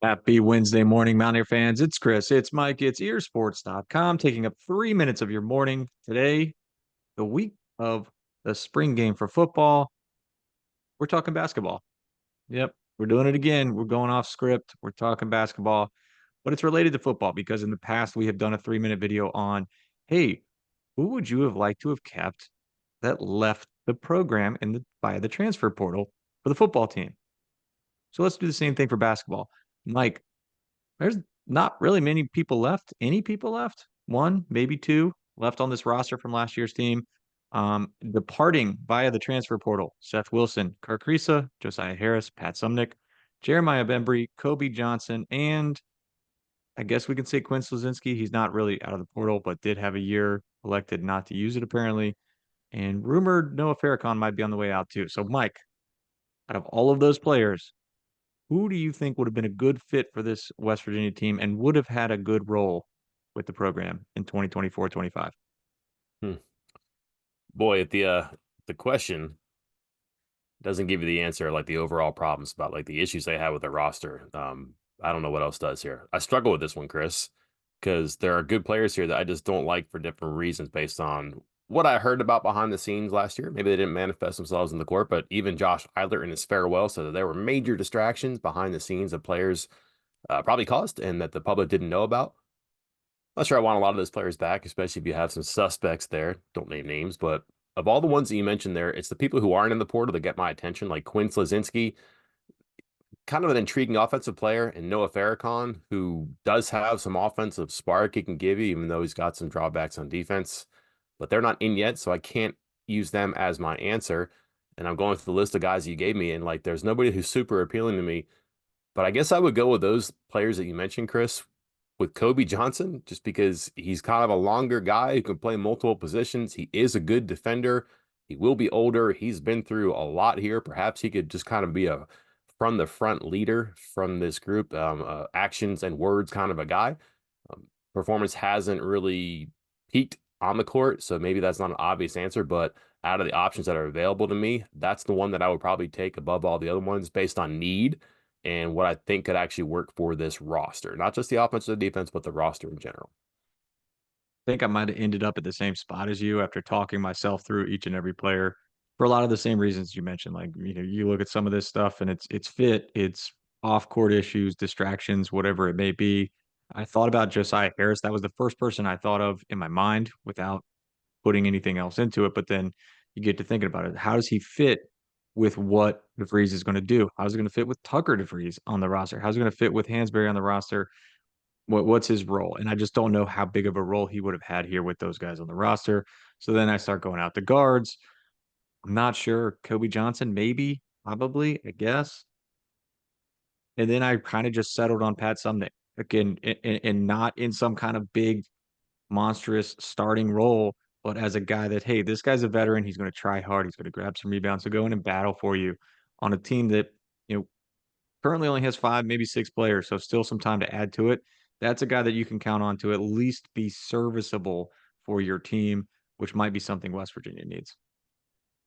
Happy Wednesday morning, Mountaineer fans. It's Chris, it's Mike, it's earsports.com, taking up 3 minutes of your morning today, the week of the spring game for football. We're talking basketball. Yep, we're doing it again. We're going off script. We're talking basketball, but it's related to football because in the past we have done a 3-minute video on, hey, who would you have liked to have kept that left the program via the transfer portal for the football team? So let's do the same thing for basketball. Mike, there's not really many people left. Any people left? One, maybe two left on this roster from last year's team. Departing via the transfer portal, Seth Wilson, Kirk Risa, Josiah Harris, Pat Sumnick, Jeremiah Bembry, Kobe Johnson, and I guess we can say Quinn Slazinski. He's not really out of the portal, but did have a year elected not to use it apparently. And rumored Noah Farrakhan might be on the way out too. So, Mike, out of all of those players, who do you think would have been a good fit for this West Virginia team and would have had a good role with the program in 2024-25? Hmm. Boy, if the question doesn't give you the answer, like the overall problems about like the issues they have with their roster. I don't know what else does here. I struggle with this one, Chris, because there are good players here that I just don't like for different reasons based on what I heard about behind the scenes last year. Maybe they didn't manifest themselves in the court, but even Josh Eilert in his farewell said that there were major distractions behind the scenes that players probably caused and that the public didn't know about. Not sure I want a lot of those players back, especially if you have some suspects there. Don't name names, but of all the ones that you mentioned there, it's the people who aren't in the portal that get my attention, like Quinn Slazinski, kind of an intriguing offensive player, and Noah Farrakhan, who does have some offensive spark he can give you, even though he's got some drawbacks on defense. But they're not in yet, so I can't use them as my answer. And I'm going through the list of guys you gave me, and like there's nobody who's super appealing to me. But I guess I would go with those players that you mentioned, Chris, with Kobe Johnson, just because he's kind of a longer guy who can play multiple positions. He is a good defender. He will be older. He's been through a lot here. Perhaps he could just kind of be a from the front leader from this group, actions and words kind of a guy. Performance hasn't really peaked on the court, so maybe that's not an obvious answer, but out of the options that are available to me, that's the one that I would probably take above all the other ones based on need and what I think could actually work for this roster. Not just the offense or the defense, but the roster in general. I think I might have ended up at the same spot as you after talking myself through each and every player for a lot of the same reasons you mentioned. Like, you look at some of this stuff and it's fit, it's off-court issues, distractions, whatever it may be. I thought about Josiah Harris. That was the first person I thought of in my mind without putting anything else into it. But then you get to thinking about it. How does he fit with what DeVries is going to do? How's it going to fit with Tucker DeVries on the roster? How's it going to fit with Hansberry on the roster? What's his role? And I just don't know how big of a role he would have had here with those guys on the roster. So then I start going out the guards. I'm not sure. Kobe Johnson, maybe, probably, I guess. And then I kind of just settled on Pat Sumnick again, and not in some kind of big monstrous starting role, but as a guy that, hey, this guy's a veteran. He's going to try hard. He's going to grab some rebounds. So go in and battle for you on a team that, you know, currently only has five, maybe six players. So still some time to add to it. That's a guy that you can count on to at least be serviceable for your team, which might be something West Virginia needs.